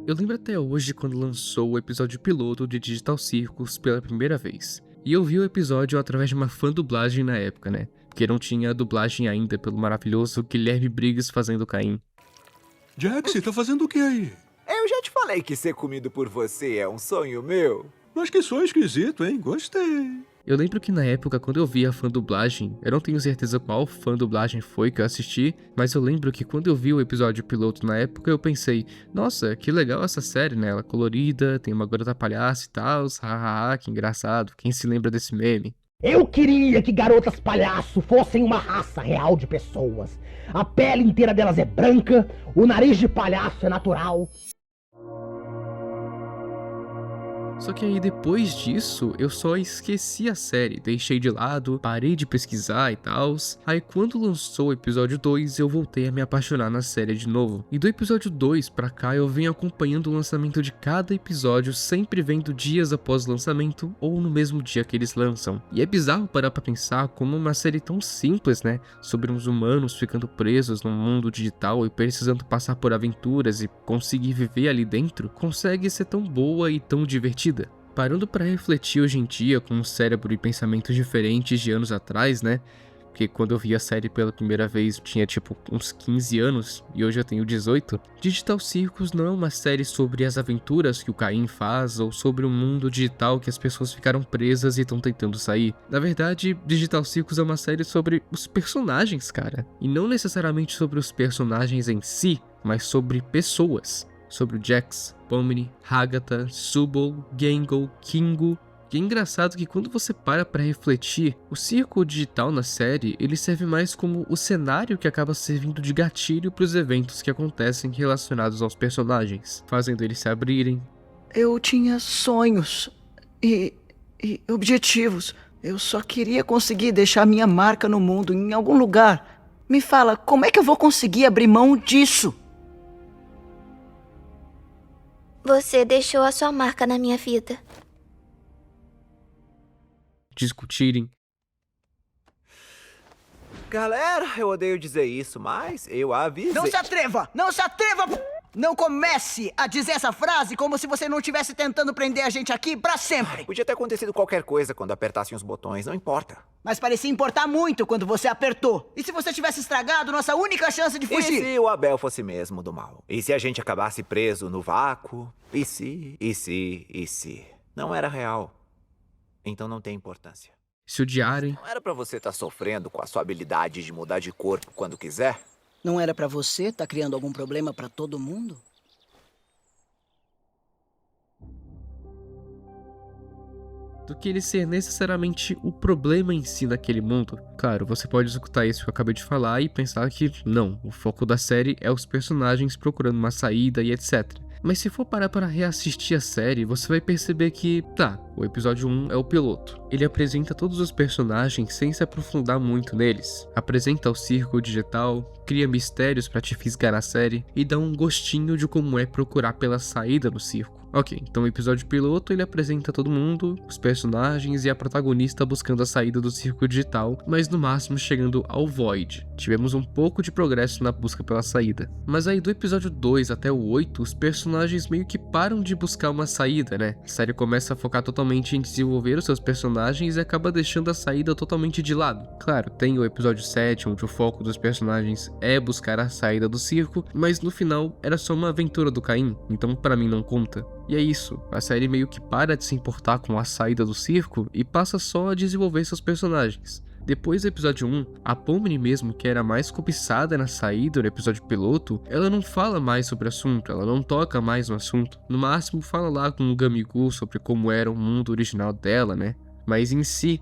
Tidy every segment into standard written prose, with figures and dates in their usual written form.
Eu lembro até hoje quando lançou o episódio piloto de Digital Circus pela primeira vez. E eu vi o episódio através de uma fã dublagem na época, né? Porque não tinha dublagem ainda pelo maravilhoso Guilherme Briggs fazendo Caim. Jack, você tá fazendo o que aí? Eu já te falei que ser comido por você é um sonho meu. Mas que som esquisito, hein? Gostei. Eu lembro que na época, quando eu vi a fã dublagem, eu não tenho certeza qual fã dublagem foi que eu assisti, mas eu lembro que quando eu vi o episódio piloto na época, eu pensei, nossa, que legal essa série, né? Ela é colorida, tem uma garota palhaça e tal, hahaha, que engraçado, quem se lembra desse meme? Eu queria que garotas palhaço fossem uma raça real de pessoas. A pele inteira delas é branca, o nariz de palhaço é natural. Só que aí depois disso, eu só esqueci a série, deixei de lado, parei de pesquisar e tal. Aí quando lançou o episódio 2, eu voltei a me apaixonar na série de novo. E do episódio 2 pra cá, eu venho acompanhando o lançamento de cada episódio, sempre vendo dias após o lançamento ou no mesmo dia que eles lançam. E é bizarro parar pra pensar como uma série tão simples, né, sobre uns humanos ficando presos num mundo digital e precisando passar por aventuras e conseguir viver ali dentro, consegue ser tão boa e tão divertida. Parando pra refletir hoje em dia com um cérebro e pensamentos diferentes de anos atrás, né? Porque quando eu vi a série pela primeira vez eu tinha tipo uns 15 anos e hoje eu tenho 18. Digital Circus não é uma série sobre as aventuras que o Caim faz ou sobre um mundo digital que as pessoas ficaram presas e estão tentando sair. Na verdade, Digital Circus é uma série sobre os personagens, cara. E não necessariamente sobre os personagens em si, mas sobre pessoas. Sobre o Jax, Pomni, Hagatha, Subol, Gangle, Kingo. E é engraçado que quando você para pra refletir, o círculo digital na série, ele serve mais como o cenário que acaba servindo de gatilho pros eventos que acontecem relacionados aos personagens, fazendo eles se abrirem. Eu tinha sonhos e objetivos. Eu só queria conseguir deixar minha marca no mundo, em algum lugar. Me fala, como é que eu vou conseguir abrir mão disso? Você deixou a sua marca na minha vida. Discutirem. Galera, eu odeio dizer isso, mas eu avisei. Não se atreva! Não se atreva! Não comece a dizer essa frase como se você não estivesse tentando prender a gente aqui pra sempre. Podia ter acontecido qualquer coisa quando apertassem os botões, não importa. Mas parecia importar muito quando você apertou. E se você tivesse estragado nossa única chance de E fugir? se o Abel fosse mesmo do mal? E se a gente acabasse preso no vácuo? E se? Não era real. Então não tem importância. Se odiarem. Não era pra você estar sofrendo com a sua habilidade de mudar de corpo quando quiser? Não era pra você estar criando algum problema pra todo mundo? Do que ele ser necessariamente o problema em si naquele mundo. Claro, você pode escutar isso que eu acabei de falar e pensar que não, o foco da série é os personagens procurando uma saída e etc. Mas se for parar para reassistir a série, você vai perceber que, tá, o episódio 1 é o piloto. Ele apresenta todos os personagens sem se aprofundar muito neles. Apresenta o círculo digital, cria mistérios para te fisgar na série e dá um gostinho de como é procurar pela saída no círculo. Ok, então o episódio piloto ele apresenta todo mundo, os personagens e a protagonista buscando a saída do círculo digital, mas no máximo chegando ao Void. Tivemos um pouco de progresso na busca pela saída. Mas aí do episódio 2 até o 8, os personagens meio que param de buscar uma saída, né? A série começa a focar totalmente em desenvolver os seus personagens e acaba deixando a saída totalmente de lado. Claro, tem o episódio 7, onde o foco dos personagens é buscar a saída do circo, mas no final era só uma aventura do Caim, então pra mim não conta. E é isso, a série meio que para de se importar com a saída do circo e passa só a desenvolver seus personagens. Depois do episódio 1, a Pomni mesmo, que era mais cobiçada na saída no episódio piloto, ela não fala mais sobre o assunto, ela não toca mais no assunto. No máximo fala lá com o Gamigu sobre como era o mundo original dela, né? Mas em si,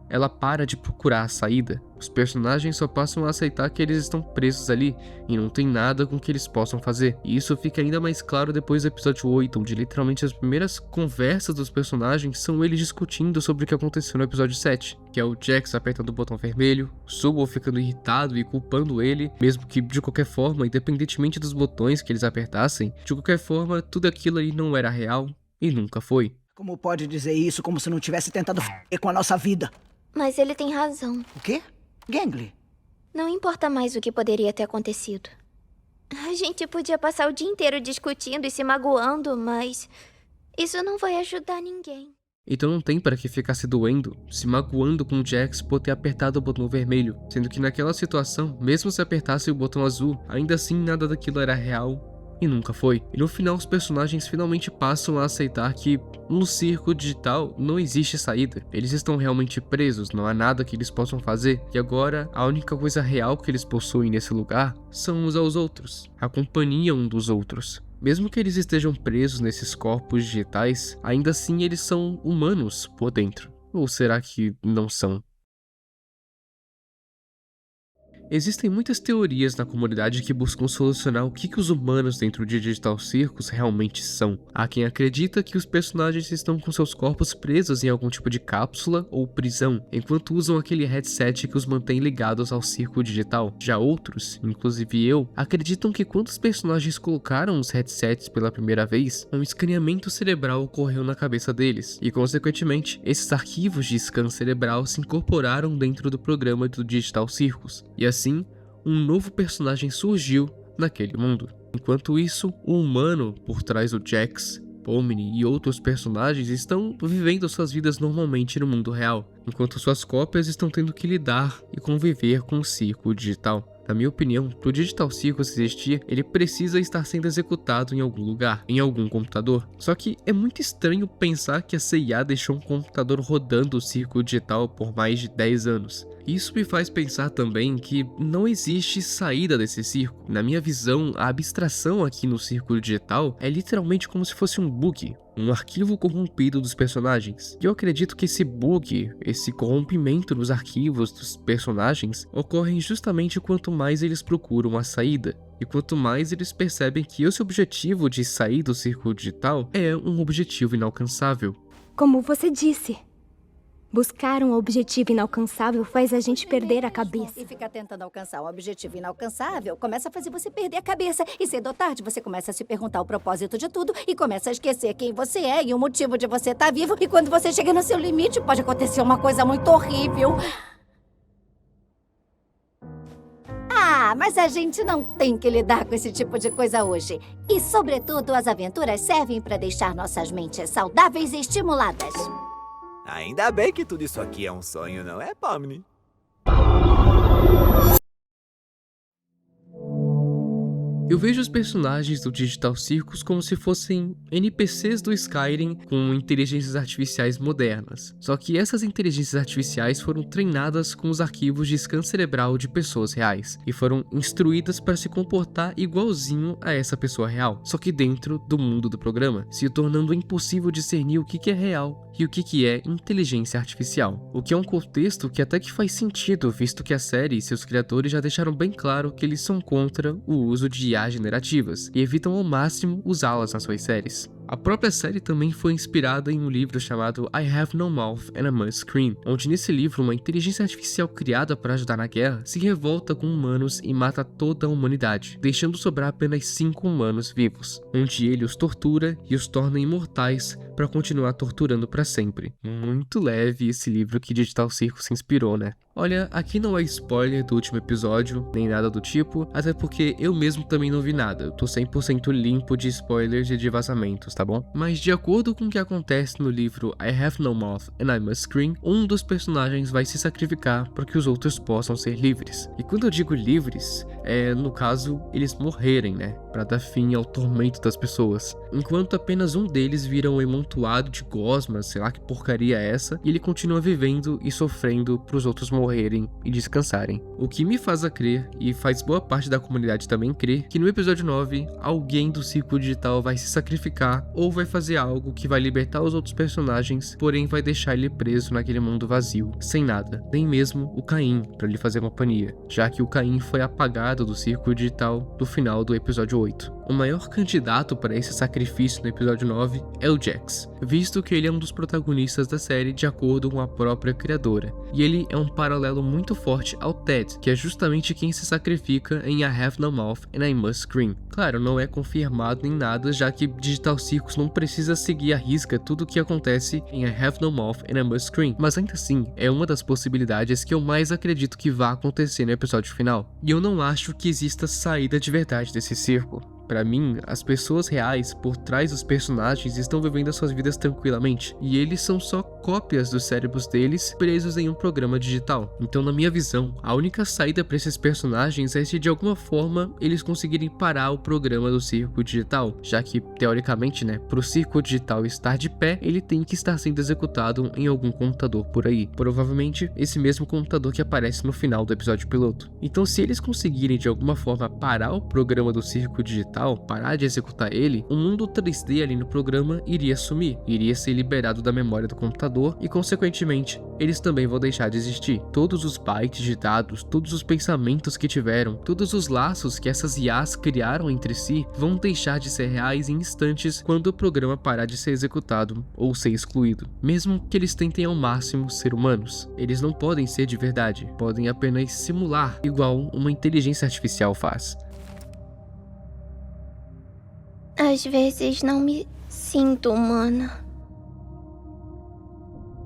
ela para de procurar a saída. Os personagens só passam a aceitar que eles estão presos ali e não tem nada com que eles possam fazer. E isso fica ainda mais claro depois do episódio 8, onde literalmente as primeiras conversas dos personagens são eles discutindo sobre o que aconteceu no episódio 7, que é o Jax apertando o botão vermelho, Subol ficando irritado e culpando ele, mesmo que de qualquer forma, independentemente dos botões que eles apertassem, de qualquer forma, tudo aquilo ali não era real e nunca foi. Como pode dizer isso como se não tivesse tentado f*** com a nossa vida? Mas ele tem razão. O quê? Gangly? Não importa mais o que poderia ter acontecido. A gente podia passar o dia inteiro discutindo e se magoando, mas isso não vai ajudar ninguém. Então não tem para que ficar se doendo, se magoando com o Jax por ter apertado o botão vermelho, sendo que naquela situação, mesmo se apertasse o botão azul, ainda assim nada daquilo era real e nunca foi. E no final os personagens finalmente passam a aceitar que no circo digital não existe saída. Eles estão realmente presos, não há nada que eles possam fazer, e agora a única coisa real que eles possuem nesse lugar são uns aos outros, a companhia um dos outros. Mesmo que eles estejam presos nesses corpos digitais, ainda assim eles são humanos por dentro. Ou será que não são? Existem muitas teorias na comunidade que buscam solucionar o que os humanos dentro de Digital Circus realmente são. Há quem acredita que os personagens estão com seus corpos presos em algum tipo de cápsula ou prisão, enquanto usam aquele headset que os mantém ligados ao circo digital. Já outros, inclusive eu, acreditam que quando os personagens colocaram os headsets pela primeira vez, um escaneamento cerebral ocorreu na cabeça deles, e consequentemente, esses arquivos de scan cerebral se incorporaram dentro do programa do Digital Circus. E assim, um novo personagem surgiu naquele mundo. Enquanto isso, o humano por trás do Jax, Pomni e outros personagens estão vivendo suas vidas normalmente no mundo real, enquanto suas cópias estão tendo que lidar e conviver com o circo digital. Na minha opinião, para o Digital Circus existir, ele precisa estar sendo executado em algum lugar, em algum computador. Só que é muito estranho pensar que a CIA deixou um computador rodando o circo digital por mais de 10 anos. Isso me faz pensar também que não existe saída desse circo. Na minha visão, a abstração aqui no circo digital é literalmente como se fosse um bug, um arquivo corrompido dos personagens. E eu acredito que esse bug, esse corrompimento dos arquivos dos personagens, ocorrem justamente quanto mais eles procuram a saída. E quanto mais eles percebem que esse objetivo de sair do circo digital é um objetivo inalcançável. Como você disse, buscar um objetivo inalcançável faz a gente perder a cabeça. E ficar tentando alcançar um objetivo inalcançável começa a fazer você perder a cabeça. E cedo ou tarde você começa a se perguntar o propósito de tudo e começa a esquecer quem você é e o motivo de você estar vivo. E quando você chega no seu limite, pode acontecer uma coisa muito horrível. Ah, mas a gente não tem que lidar com esse tipo de coisa hoje. E, sobretudo, as aventuras servem para deixar nossas mentes saudáveis e estimuladas. Ainda bem que tudo isso aqui é um sonho, não é, Pomni? Eu vejo os personagens do Digital Circus como se fossem NPCs do Skyrim com inteligências artificiais modernas. Só que essas inteligências artificiais foram treinadas com os arquivos de scan cerebral de pessoas reais e foram instruídas para se comportar igualzinho a essa pessoa real, só que dentro do mundo do programa, se tornando impossível discernir o que é real e o que é inteligência artificial. O que é um contexto que até que faz sentido, visto que a série e seus criadores já deixaram bem claro que eles são contra o uso de IA generativas e evitam ao máximo usá-las nas suas séries. A própria série também foi inspirada em um livro chamado I Have No Mouth and I Must Scream, onde nesse livro uma inteligência artificial criada para ajudar na guerra se revolta com humanos e mata toda a humanidade, deixando sobrar apenas 5 humanos vivos, onde ele os tortura e os torna imortais para continuar torturando para sempre. Muito leve esse livro que Digital Circus se inspirou, né? Olha, aqui não é spoiler do último episódio, nem nada do tipo, até porque eu mesmo também não vi nada, eu tô 100% limpo de spoilers e de vazamentos, tá bom? Mas de acordo com o que acontece no livro I Have No Mouth and I Must Scream, um dos personagens vai se sacrificar para que os outros possam ser livres. E quando eu digo livres, no caso, eles morrerem, né? Para dar fim ao tormento das pessoas. Enquanto apenas um deles vira um amontoado de gosmas, sei lá que porcaria é essa, e ele continua vivendo e sofrendo pros outros morrerem e descansarem. O que me faz a crer, e faz boa parte da comunidade também crer, que no episódio 9, alguém do circo digital vai se sacrificar ou vai fazer algo que vai libertar os outros personagens, porém vai deixar ele preso naquele mundo vazio, sem nada, nem mesmo o Caim para lhe fazer companhia, já que o Caim foi apagado do circo digital do final do episódio 8. O maior candidato para esse sacrifício no episódio 9 é o Jax, visto que ele é um dos protagonistas da série de acordo com a própria criadora, e ele é um paralelo muito forte ao Ted, que é justamente quem se sacrifica em I Have No Mouth and I Must Scream. Claro, não é confirmado nem nada, já que Digital Circus não precisa seguir à risca tudo o que acontece em I Have No Mouth and I Must Scream, mas ainda assim é uma das possibilidades que eu mais acredito que vá acontecer no episódio final. E eu não acho que exista saída de verdade desse círculo. Pra mim, as pessoas reais por trás dos personagens estão vivendo as suas vidas tranquilamente, e eles são só cópias dos cérebros deles presos em um programa digital. Então, na minha visão, a única saída para esses personagens é se de alguma forma eles conseguirem parar o programa do circo digital, já que, teoricamente, pro circo digital estar de pé, ele tem que estar sendo executado em algum computador por aí. Provavelmente, esse mesmo computador que aparece no final do episódio piloto. Então, se eles conseguirem de alguma forma parar o programa do circo digital, parar de executar ele, o mundo 3D ali no programa iria sumir, iria ser liberado da memória do computador e, consequentemente, eles também vão deixar de existir. Todos os bytes de dados, todos os pensamentos que tiveram, todos os laços que essas IAs criaram entre si vão deixar de ser reais em instantes quando o programa parar de ser executado ou ser excluído. Mesmo que eles tentem ao máximo ser humanos, eles não podem ser de verdade, podem apenas simular, igual uma inteligência artificial faz. Às vezes não me sinto humana.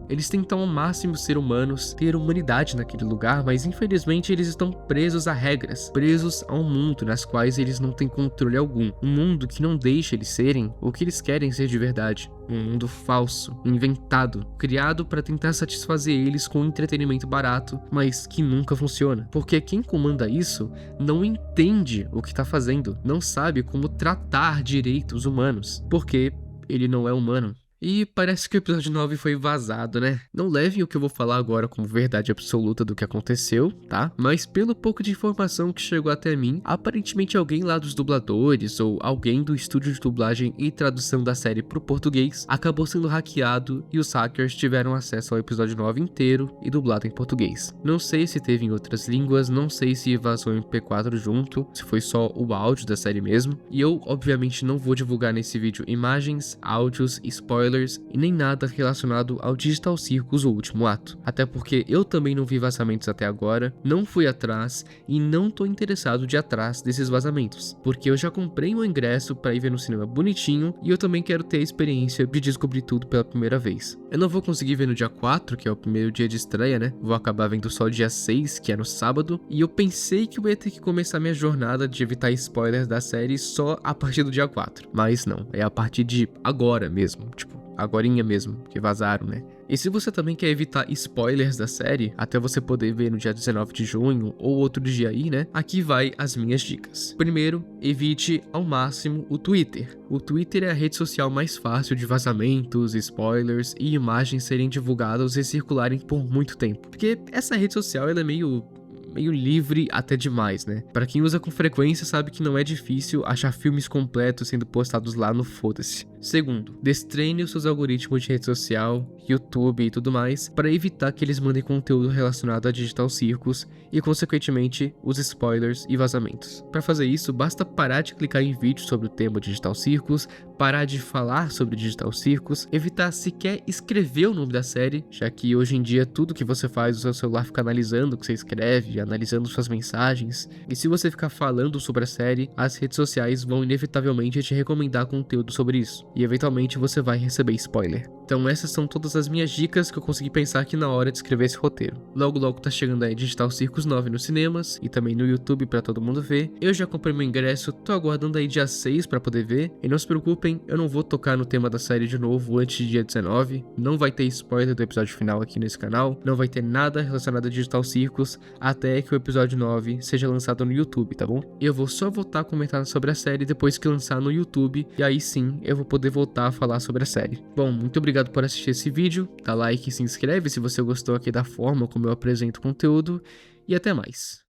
Eles tentam ao máximo ser humanos, ter humanidade naquele lugar, mas infelizmente eles estão presos a regras, presos a um mundo nas quais eles não têm controle algum. Um mundo que não deixa eles serem o que eles querem ser de verdade. Um mundo falso, inventado, criado para tentar satisfazer eles com um entretenimento barato, mas que nunca funciona. Porque quem comanda isso não entende o que está fazendo, não sabe como tratar direitos humanos, porque ele não é humano. E parece que o episódio 9 foi vazado, né? Não levem o que eu vou falar agora como verdade absoluta do que aconteceu, tá? Mas pelo pouco de informação que chegou até mim, aparentemente alguém lá dos dubladores ou alguém do estúdio de dublagem e tradução da série pro português acabou sendo hackeado e os hackers tiveram acesso ao episódio 9 inteiro e dublado em português. Não sei se teve em outras línguas, não sei se vazou em MP4 junto, se foi só o áudio da série mesmo. E eu, obviamente, não vou divulgar nesse vídeo imagens, áudios, spoilers e nem nada relacionado ao Digital Circus, o último ato. Até porque eu também não vi vazamentos até agora, não fui atrás e não tô interessado de ir atrás desses vazamentos, porque eu já comprei um ingresso para ir ver no cinema bonitinho e eu também quero ter a experiência de descobrir tudo pela primeira vez. Eu não vou conseguir ver no dia 4, que é o primeiro dia de estreia, né? Vou acabar vendo só o dia 6, que é no sábado, e eu pensei que eu ia ter que começar minha jornada de evitar spoilers da série só a partir do dia 4, mas não, é a partir de agora mesmo, agorinha mesmo, que vazaram, né? E se você também quer evitar spoilers da série, até você poder ver no dia 19 de junho ou outro dia aí, né? Aqui vai as minhas dicas. Primeiro, evite ao máximo o Twitter. O Twitter é a rede social mais fácil de vazamentos, spoilers e imagens serem divulgadas e circularem por muito tempo. Porque essa rede social, ela é meio livre até demais, né? Pra quem usa com frequência sabe que não é difícil achar filmes completos sendo postados lá no foda-se. Segundo, destreine os seus algoritmos de rede social, YouTube e tudo mais, para evitar que eles mandem conteúdo relacionado a Digital Circus e, consequentemente, os spoilers e vazamentos. Para fazer isso, basta parar de clicar em vídeos sobre o tema Digital Circus, parar de falar sobre Digital Circus, evitar sequer escrever o nome da série, já que hoje em dia tudo que você faz, o seu celular fica analisando o que você escreve, analisando suas mensagens, e se você ficar falando sobre a série, as redes sociais vão inevitavelmente te recomendar conteúdo sobre isso, e eventualmente você vai receber spoiler. Então essas são todas as minhas dicas que eu consegui pensar aqui na hora de escrever esse roteiro. Logo logo tá chegando aí Digital Circus 9 nos cinemas e também no YouTube pra todo mundo ver. Eu já comprei meu ingresso, tô aguardando aí dia 6 pra poder ver. E não se preocupem, eu não vou tocar no tema da série de novo antes de dia 19. Não vai ter spoiler do episódio final aqui nesse canal. Não vai ter nada relacionado a Digital Circus até que o episódio 9 seja lançado no YouTube, tá bom? Eu vou só voltar a comentar sobre a série depois que lançar no YouTube. E aí sim, eu vou poder voltar a falar sobre a série. Bom, muito obrigado por assistir esse vídeo, dá like e se inscreve se você gostou aqui da forma como eu apresento conteúdo, e até mais.